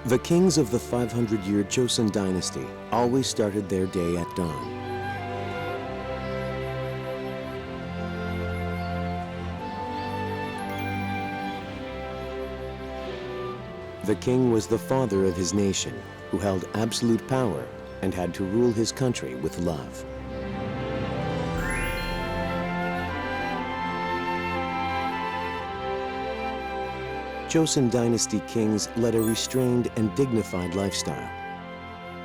The kings of the 500-year Joseon Dynasty always started their day at dawn. The king was the father of his nation, who held absolute power and had to rule his country with love. Joseon Dynasty kings led a restrained and dignified lifestyle.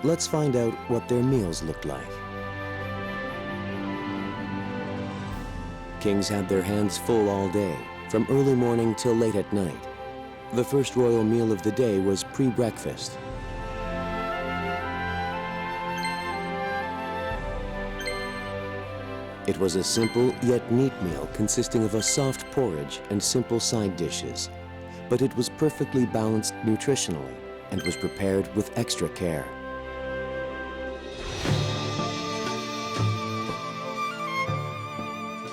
Let's find out what their meals looked like. Kings had their hands full all day, from early morning till late at night. The first royal meal of the day was pre-breakfast. It was a simple yet neat meal consisting of a soft porridge and simple side dishes. But it was perfectly balanced nutritionally and was prepared with extra care.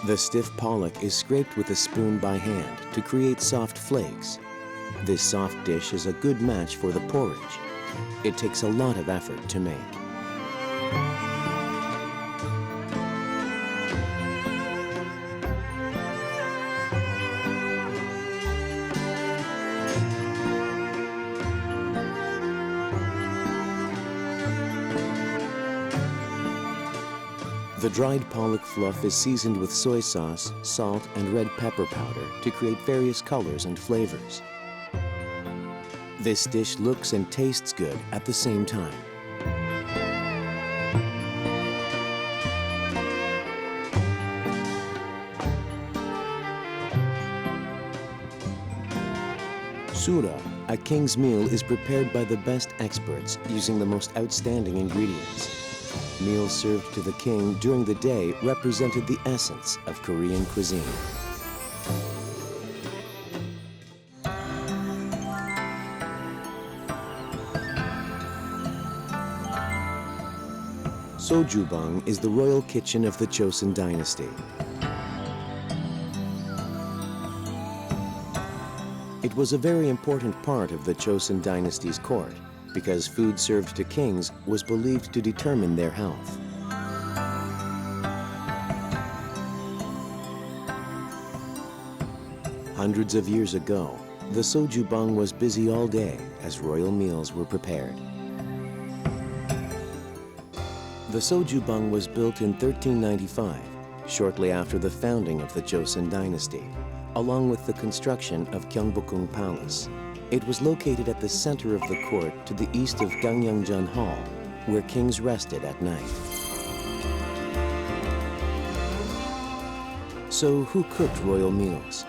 The stiff pollock is scraped with a spoon by hand to create soft flakes. This soft dish is a good match for the porridge. It takes a lot of effort to make. The dried pollock fluff is seasoned with soy sauce, salt, and red pepper powder to create various colors and flavors. This dish looks and tastes good at the same time. Sura, a king's meal, is prepared by the best experts using the most outstanding ingredients. Meals served to the king during the day represented the essence of Korean cuisine. Sojubang is the royal kitchen of the Joseon Dynasty. It was a very important part of the Joseon Dynasty's court, because food served to kings was believed to determine their health. Hundreds of years ago, the Sojubang was busy all day as royal meals were prepared. The Sojubang was built in 1395, shortly after the founding of the Joseon Dynasty, along with the construction of Gyeongbokgung Palace. It was located at the center of the court to the east of Gangneungjeon Hall, where kings rested at night. So who cooked royal meals?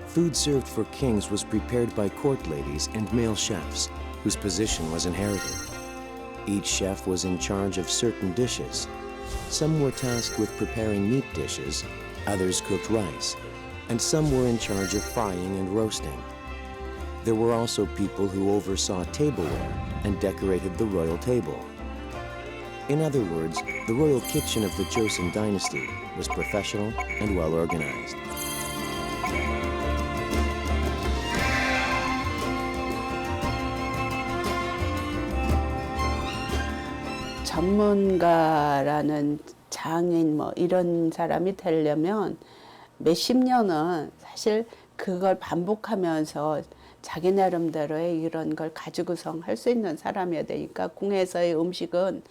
Food served for kings was prepared by court ladies and male chefs, whose position was inherited. Each chef was in charge of certain dishes. Some were tasked with preparing meat dishes, others cooked rice, and some were in charge of frying and roasting. There were also people who oversaw tableware and decorated the royal table. In other words, the royal kitchen of the Joseon Dynasty was professional and well organized. 전문가라는 장인 뭐 이런 사람이 되려면 몇십 년은 사실 그걸 반복하면서 자기 나름대로의 이런 걸 가지고서 할 수 있는 사람이어야 되니까 궁에서의 음식은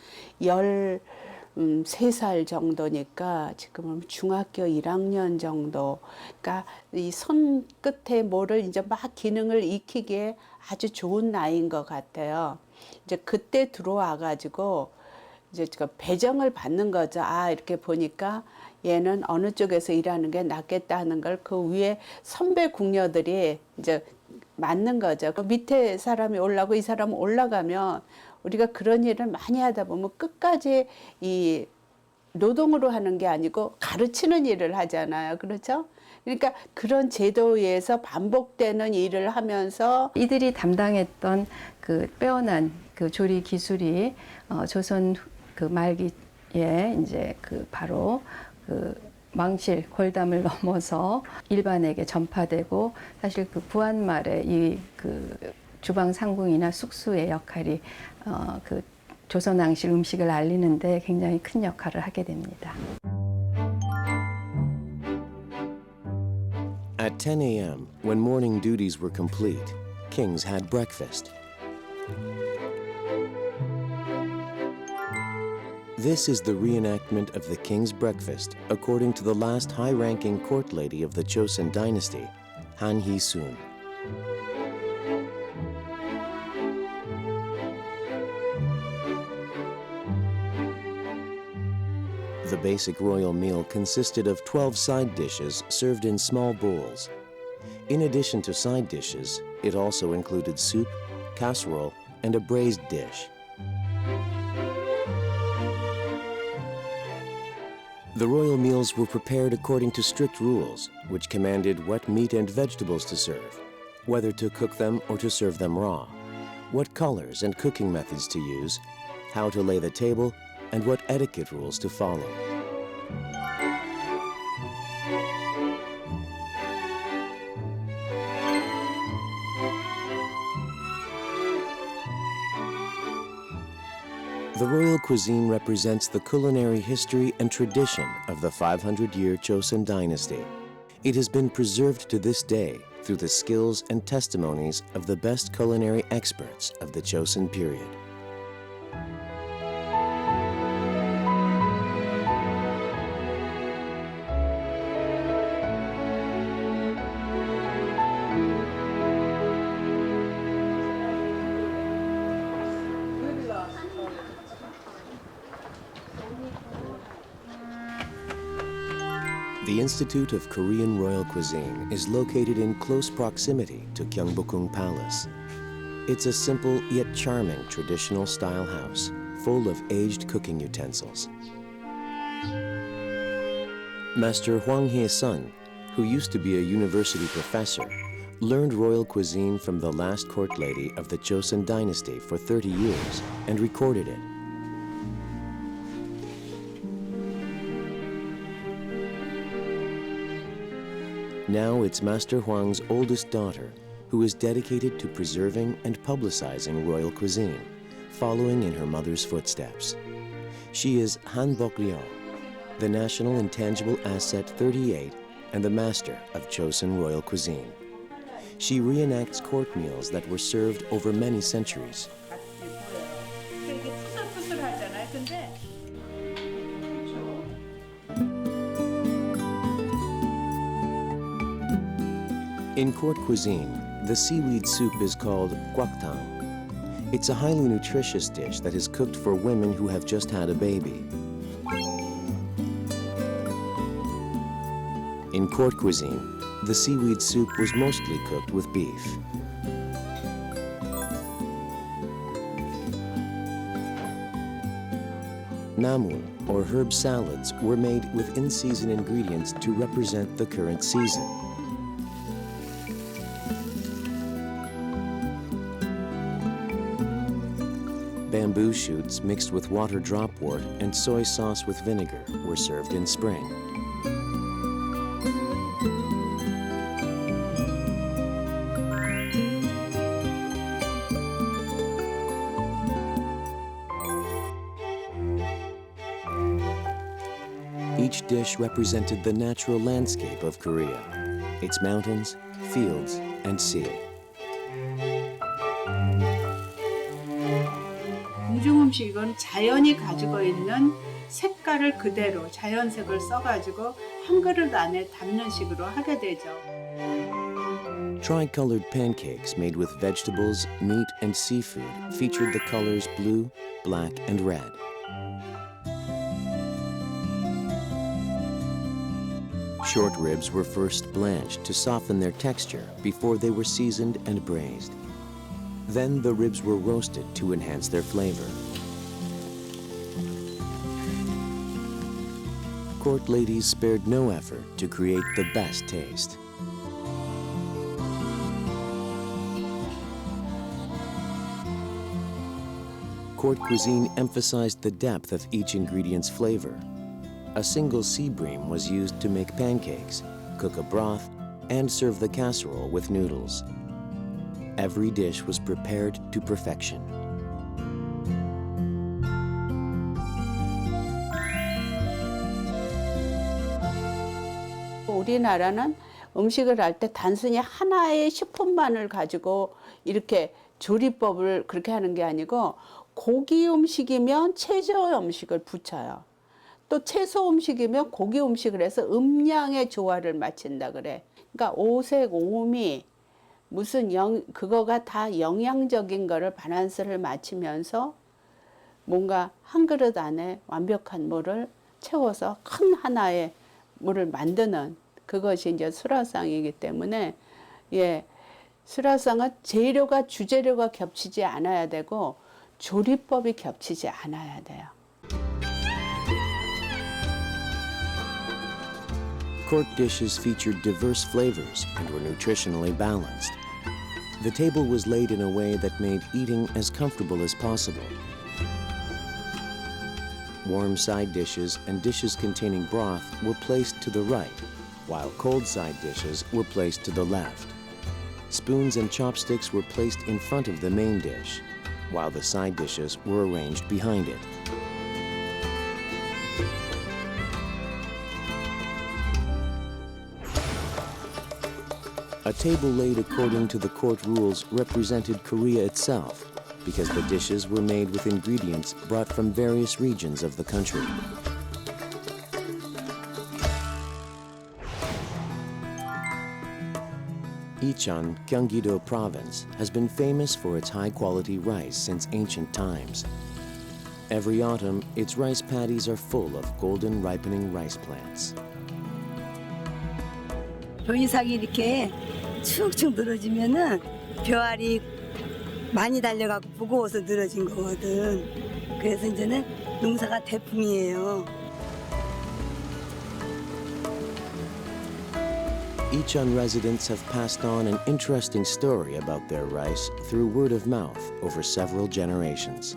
13살 정도니까 지금은 중학교 1학년 정도. 그러니까 이 손끝에 뭐를 이제 막 기능을 익히기에 아주 좋은 나이인 것 같아요. 이제 그때 들어와 가지고 이제 배정을 받는 거죠. 아, 이렇게 보니까 얘는 어느 쪽에서 일하는 게 낫겠다 하는 걸 그 위에 선배 궁녀들이 이제 맞는 거죠. 그 밑에 사람이 올라가고 이 사람은 올라가면 우리가 그런 일을 많이 하다 보면 끝까지 이 노동으로 하는 게 아니고 가르치는 일을 하잖아요. 그렇죠? 그러니까 그런 제도에서 반복되는 일을 하면서 이들이 담당했던 그 빼어난 그 조리 기술이 조선 그 말기에 이제 그 바로 그 망실 골담을 넘어서 일반에게 전파되고 사실 그 부한말에 이 그 주방 상궁이나 숙수의 역할이 그 조선왕실 음식을 알리는데 굉장히 큰 역할을 하게 됩니다. At 10 a.m., when morning duties were complete, kings had breakfast. This is the reenactment of the king's breakfast according to the last high-ranking court lady of the Joseon Dynasty, Han Hee-soon. The basic royal meal consisted of 12 side dishes served in small bowls. In addition to side dishes, it also included soup, casserole, and a braised dish. The royal meals were prepared according to strict rules, which commanded what meat and vegetables to serve, whether to cook them or to serve them raw, what colors and cooking methods to use, how to lay the table, and what etiquette rules to follow. The royal cuisine represents the culinary history and tradition of the 500-year Joseon Dynasty. It has been preserved to this day through the skills and testimonies of the best culinary experts of the Joseon period. The Institute of Korean Royal Cuisine is located in close proximity to Gyeongbokgung Palace. It's a simple yet charming traditional style house full of aged cooking utensils. Master Hwang Hye-sun, who used to be a university professor, learned royal cuisine from the last court lady of the Joseon Dynasty for 30 years and recorded it. Now it's Master Hwang's oldest daughter, who is dedicated to preserving and publicizing royal cuisine, following in her mother's footsteps. She is Han Bok-ryo, the National Intangible Asset 38 and the master of Joseon royal cuisine. She reenacts court meals that were served over many centuries. In court cuisine, the seaweed soup is called gwaktang. It's a highly nutritious dish that is cooked for women who have just had a baby. In court cuisine, the seaweed soup was mostly cooked with beef. Namun, or herb salads, were made with in-season ingredients to represent the current season. Bamboo shoots mixed with water dropwort and soy sauce with vinegar were served in spring. Each dish represented the natural landscape of Korea, its mountains, fields, and sea. 궁중 음식은 자연이 가지고 있는 색깔을 그대로 자연색을 써가지고 한 그릇 안에 담는 식으로 하게 되죠. Tri-colored pancakes made with vegetables, meat, and seafood featured the colors blue, black, and red. Short ribs were first blanched to soften their texture before they were seasoned and braised. Then the ribs were roasted to enhance their flavor. Court ladies spared no effort to create the best taste. Court cuisine emphasized the depth of each ingredient's flavor. A single sea bream was used to make pancakes, cook a broth, and serve the casserole with noodles. Every dish was prepared to perfection. 우리나라는 음식을 할 때 단순히 하나의 식품만을 가지고 이렇게 조리법을 그렇게 하는 게 아니고 고기 음식이면 채소 음식을 붙여요. 또 채소 음식이면 고기 음식을 해서 음양의 조화를 맞춘다 그래. 그러니까 오색, 오미 무슨 그거가 다 영양적인 거를 밸런스를 맞추면서 뭔가 한 그릇 안에 완벽한 물을 채워서 큰 하나의 물을 만드는 그것이 이제 수라상이기 때문에 예, 수라상은 재료가 주재료가 겹치지 않아야 되고 조리법이 겹치지 않아야 돼요. Court dishes featured diverse flavors and were nutritionally balanced. The table was laid in a way that made eating as comfortable as possible. Warm side dishes and dishes containing broth were placed to the right, while cold side dishes were placed to the left. Spoons and chopsticks were placed in front of the main dish, while the side dishes were arranged behind it. A table laid according to the court rules represented Korea itself, because the dishes were made with ingredients brought from various regions of the country. Icheon, Gyeonggi-do Province, has been famous for its high-quality rice since ancient times. Every autumn, its rice paddies are full of golden ripening rice plants. 벼이삭이 이렇게 축축 늘어지면은 벼알이 많이 달려갖고 무거워서 늘어진 거거든. 그래서 이제는 농사가 대풍이에요. Icheon residents have passed on an interesting story about their rice through word of mouth over several generations.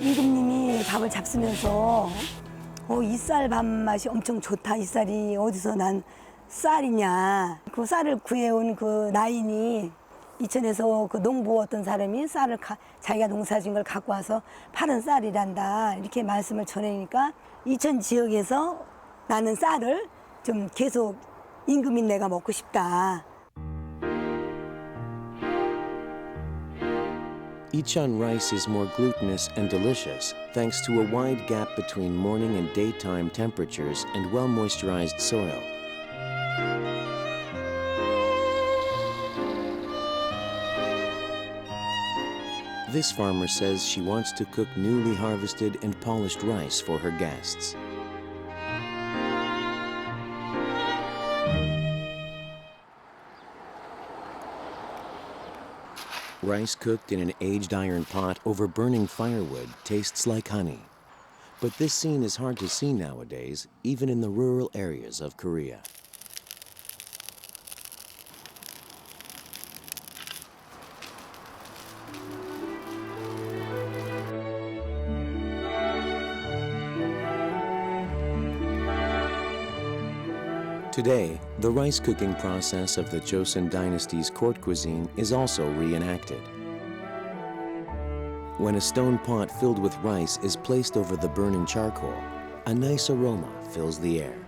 임금님이 밥을 잡수면서 이 쌀 밥 맛이 엄청 좋다. 이 쌀이 어디서 난 쌀이냐. 그 쌀을 구해온 그 나인이 이천에서 그 농부 어떤 사람이 쌀을 자기가 농사진 걸 갖고 와서 파는 쌀이란다. 이렇게 말씀을 전하니까 이천 지역에서 나는 쌀을 좀 계속 임금인 내가 먹고 싶다. Icheon rice is more glutinous and delicious thanks to a wide gap between morning and daytime temperatures and well-moisturized soil. This farmer says she wants to cook newly harvested and polished rice for her guests. Rice cooked in an aged iron pot over burning firewood tastes like honey. But this scene is hard to see nowadays, even in the rural areas of Korea. Today, the rice cooking process of the Joseon Dynasty's court cuisine is also reenacted. When a stone pot filled with rice is placed over the burning charcoal, a nice aroma fills the air.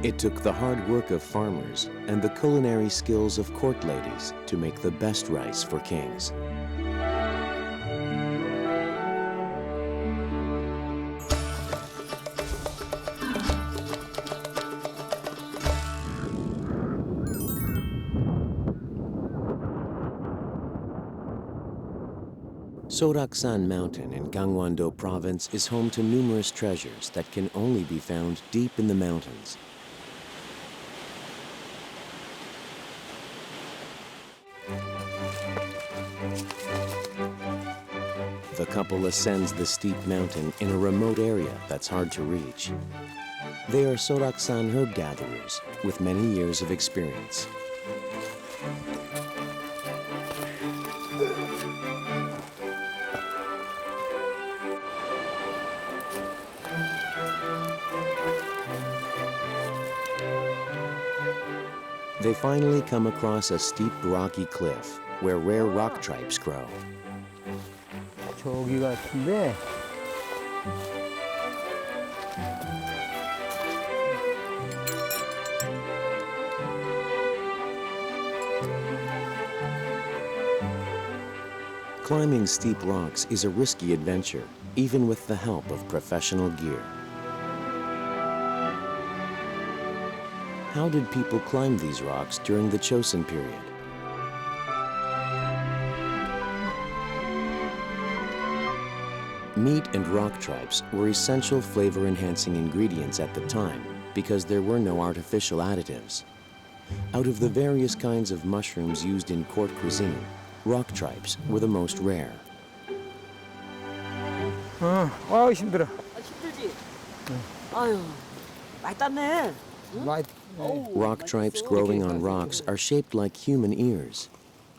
It took the hard work of farmers and the culinary skills of court ladies to make the best rice for kings. Soraksan Mountain in Gangwon-do Province is home to numerous treasures that can only be found deep in the mountains. The couple ascends the steep mountain in a remote area that's hard to reach. They are Soraksan herb gatherers with many years of experience. they finally come across a steep rocky cliff where rare rock tripes grow. 저기 같은데 Climbing steep rocks is a risky adventure, even with the help of professional gear. How did people climb these rocks during the Joseon period? Meat and rock tripes were essential flavor-enhancing ingredients at the time because there were no artificial additives. Out of the various kinds of mushrooms used in court cuisine, rock tripes were the most rare. 힘들어. 힘들지? 아유, 많이 땄네. Rock tripes growing on rocks are shaped like human ears.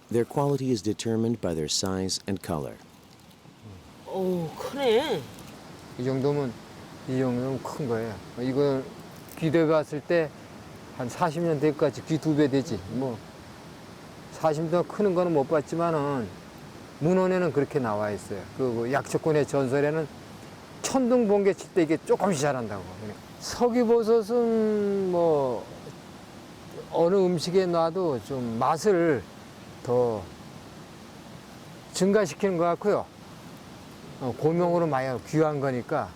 Their quality is determined by their size and color. 오, 크네. 이 정도면 큰 거예요. 이거 귀대 봤을 때 한 40년 대까지 귀 2배 되지. 뭐 40년 크는 거는 못 봤지만은 문헌에는 그렇게 나와 있어요. 그 약초권의 전설에는 천둥 번개 칠 때 이게 조금씩 자란다고. 서귀버섯은 뭐 어느 음식에 놔도 좀 맛을 더 증가시키는 것 같고요. 고명으로 많이 귀한 거니까.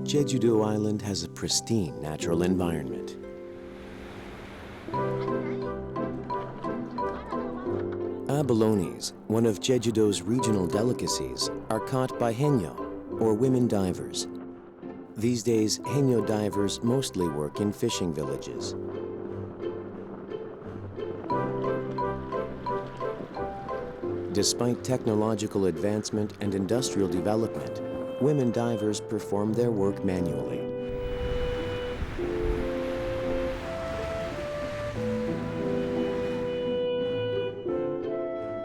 Jeju-do Island has a pristine natural environment. Abalones, one of Jeju-do's regional delicacies, are caught by haenyeo, or women divers. These days, haenyeo divers mostly work in fishing villages. Despite technological advancement and industrial development, women divers perform their work manually.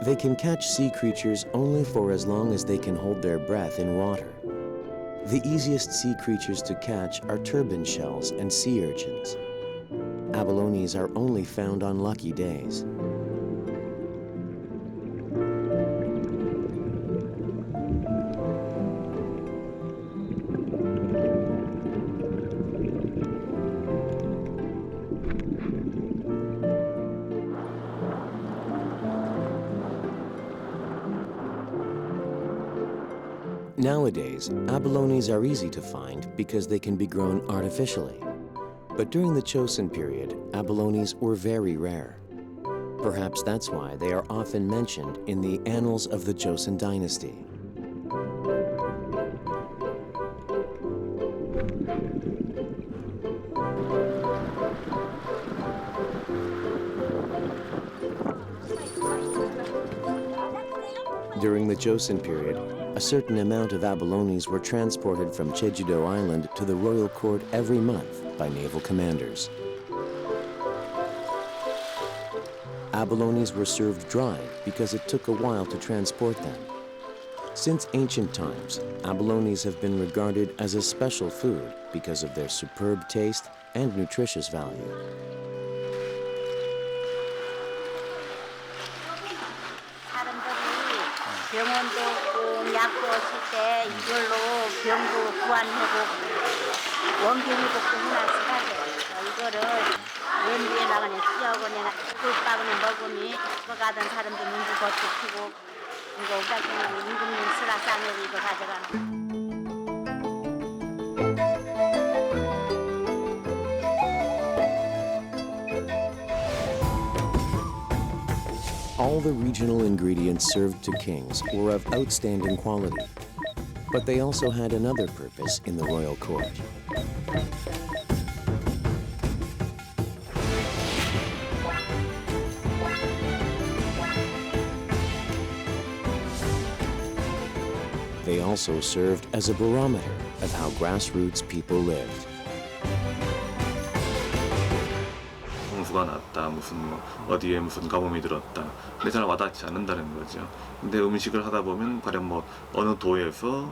They can catch sea creatures only for as long as they can hold their breath in water. The easiest sea creatures to catch are turban shells and sea urchins. Abalones are only found on lucky days. Nowadays, abalones are easy to find because they can be grown artificially. But during the Joseon period, abalones were very rare. Perhaps that's why they are often mentioned in the annals of the Joseon Dynasty. During the Joseon period, a certain amount of abalones were transported from Jeju-do Island to the royal court every month by naval commanders. Abalones were served dried because it took a while to transport them. Since ancient times, abalones have been regarded as a special food because of their superb taste and nutritious value. 병원도 없고 약도 없을 때 이걸로 병도 구안회복, 원경회복도 해놨어가지고 이거를 냄비에다가 그냥 찌하고 그냥 꿀밥 그냥 먹으면 가던 사람도 눈도 벗고 피고 이거 우리가 임금님 쓰라 싸매고 이거 가져가는. All the regional ingredients served to kings were of outstanding quality, but they also had another purpose in the royal court. They also served as a barometer of how grassroots people lived. 배추가 났다, 무슨 뭐 어디에 무슨 가뭄이 들었다. 근데 잘 와닿지 않는다는 거죠. 근데 음식을 하다 보면 가령 뭐 어느 도에서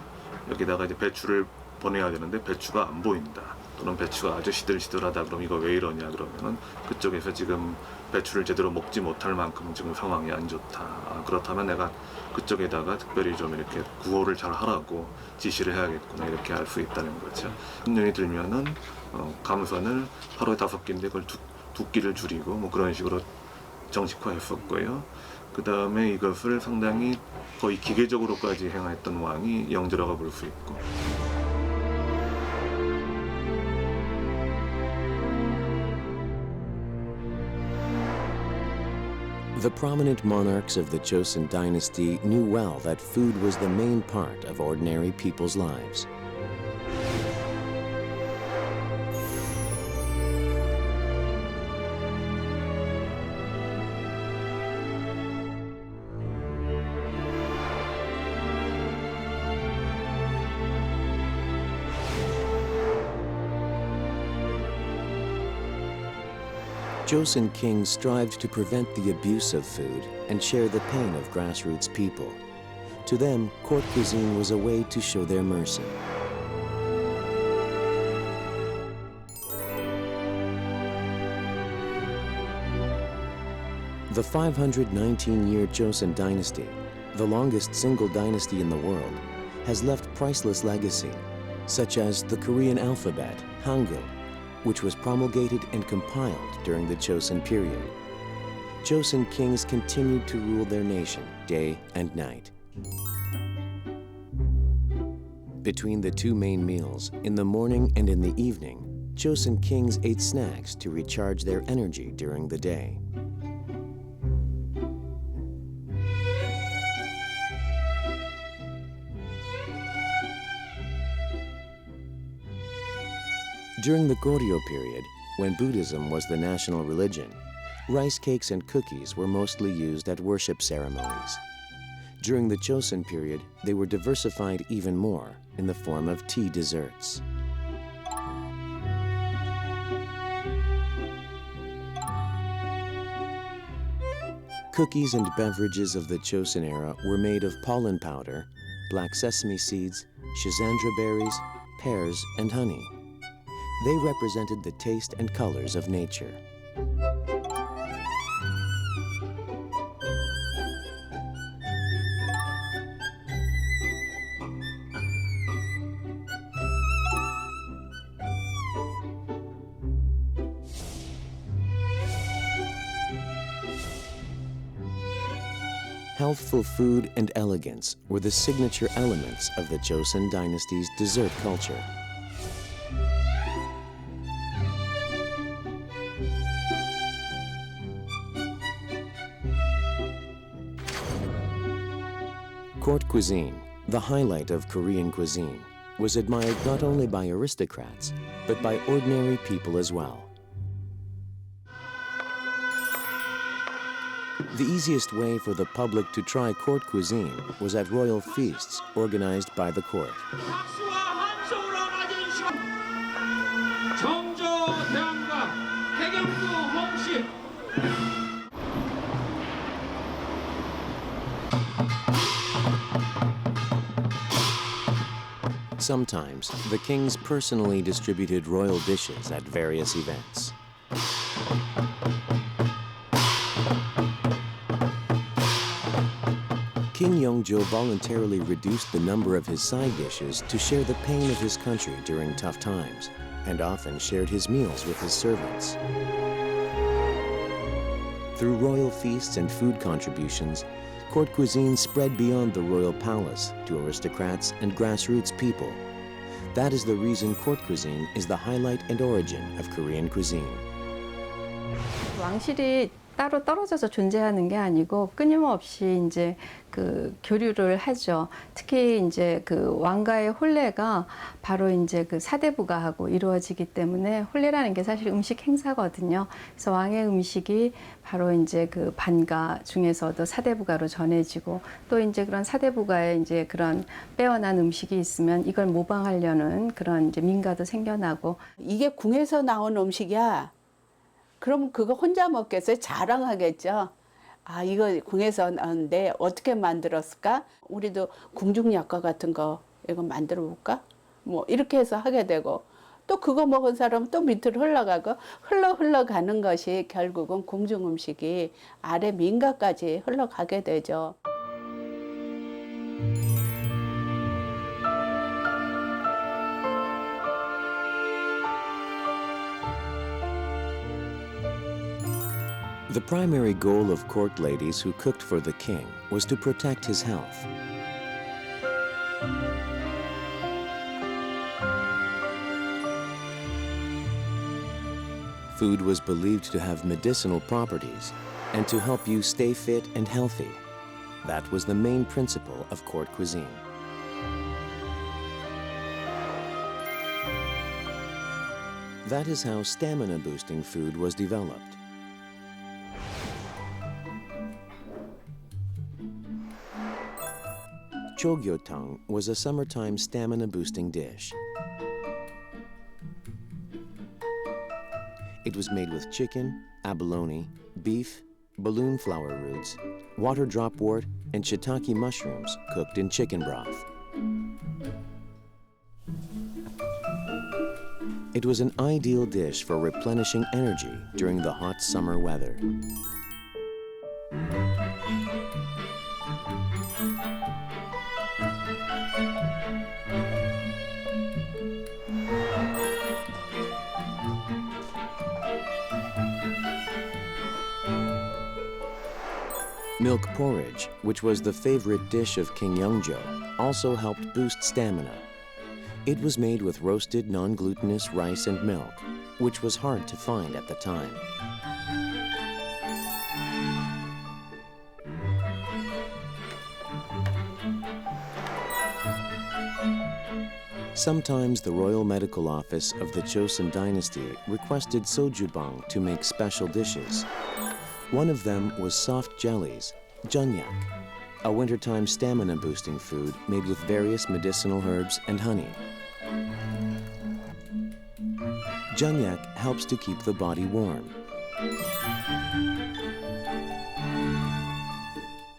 여기다가 이제 배추를 보내야 되는데 배추가 안 보인다. 또는 배추가 아주 시들시들하다. 그럼 이거 왜 이러냐 그러면은 그쪽에서 지금 배추를 제대로 먹지 못할 만큼 지금 상황이 안 좋다. 그렇다면 내가 그쪽에다가 특별히 좀 이렇게 구호를 잘 하라고 지시를 해야겠구나, 이렇게 할 수 있다는 거죠. 3년이 들면은 감선을 하루에 5끼인데 그걸 두 끼를 줄이고 뭐 그런 식으로 정식화했었고요. 그 다음에 이것을 상당히 거의 기계적으로까지 행했던 왕이 영조라고 볼 수 있고. The prominent monarchs of the Joseon Dynasty knew well that food was the main part of ordinary people's lives. Joseon kings strived to prevent the abuse of food and share the pain of grassroots people. To them, court cuisine was a way to show their mercy. The 519-year Joseon Dynasty, the longest single dynasty in the world, has left priceless legacy, such as the Korean alphabet, Hangul, which was promulgated and compiled during the Joseon period. Joseon kings continued to rule their nation day and night. Between the two main meals, in the morning and in the evening, Joseon kings ate snacks to recharge their energy during the day. During the Goryeo period, when Buddhism was the national religion, rice cakes and cookies were mostly used at worship ceremonies. During the Joseon period, they were diversified even more in the form of tea desserts. Cookies and beverages of the Joseon era were made of pollen powder, black sesame seeds, schisandra berries, pears, and honey. They represented the taste and colors of nature. Healthful food and elegance were the signature elements of the Joseon Dynasty's dessert culture. Court cuisine, the highlight of Korean cuisine, was admired not only by aristocrats, but by ordinary people as well. The easiest way for the public to try court cuisine was at royal feasts organized by the court. Sometimes, the kings personally distributed royal dishes at various events. King Yeongjo voluntarily reduced the number of his side dishes to share the pain of his country during tough times, and often shared his meals with his servants. Through royal feasts and food contributions, court cuisine spread beyond the royal palace to aristocrats and grassroots people. That is the reason court cuisine is the highlight and origin of Korean cuisine. 왕실이 따로 떨어져서 존재하는 게 아니고 끊임없이 이제 그 교류를 하죠. 특히 이제 그 왕가의 혼례가 바로 이제 그 사대부가하고 이루어지기 때문에 혼례라는 게 사실 음식 행사거든요. 그래서 왕의 음식이 바로 이제 그 반가 중에서도 사대부가로 전해지고 또 이제 그런 사대부가에 이제 그런 빼어난 음식이 있으면 이걸 모방하려는 그런 이제 민가도 생겨나고 이게 궁에서 나온 음식이야. 그럼 그거 혼자 먹겠어요? 자랑하겠죠. 아, 이거 궁에서 나왔는데 어떻게 만들었을까? 우리도 궁중약과 같은 거 이거 만들어 볼까? 뭐 이렇게 해서 하게 되고 또 그거 먹은 사람은 또 밑으로 흘러가고 흘러가는 것이 결국은 궁중 음식이 아래 민가까지 흘러가게 되죠. The primary goal of court ladies who cooked for the king was to protect his health. Food was believed to have medicinal properties and to help you stay fit and healthy. That was the main principle of court cuisine. That is how stamina-boosting food was developed. Chogyotang was a summertime stamina-boosting dish. It was made with chicken, abalone, beef, balloon flower roots, water dropwort, and shiitake mushrooms cooked in chicken broth. It was an ideal dish for replenishing energy during the hot summer weather. Milk porridge, which was the favorite dish of King Yeongjo, also helped boost stamina. It was made with roasted non-glutinous rice and milk, which was hard to find at the time. Sometimes the Royal Medical Office of the Joseon Dynasty requested sojubang to make special dishes. One of them was soft jellies, jeonyak, a wintertime stamina-boosting food made with various medicinal herbs and honey. Jeonyak helps to keep the body warm.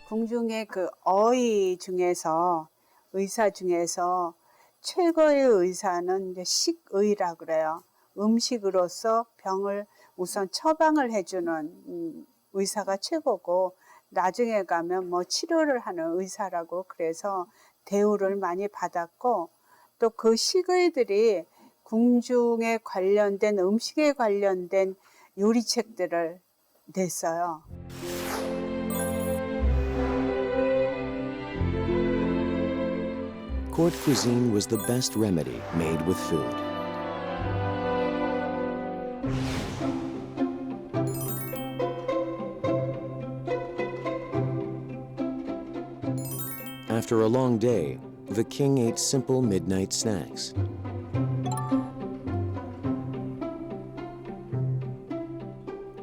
궁중의 그 어의 중에서 의사 중에서 최고의 의사는 이제 식의라 그래요. 음식으로서 병을 우선 처방을 해주는 의사가 최고고 나중에 가면 뭐 치료를 하는 의사라고 그래서 대우를 많이 받았고 또 그 식의들이 궁중에 관련된 음식에 관련된 요리책들을 냈어요. Court cuisine was the best remedy made with food. After a long day, the king ate simple midnight snacks.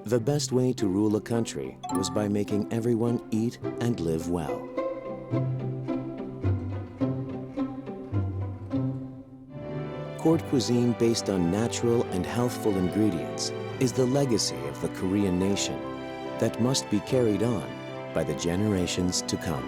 The best way to rule a country was by making everyone eat and live well. Court cuisine based on natural and healthful ingredients is the legacy of the Korean nation that must be carried on by the generations to come.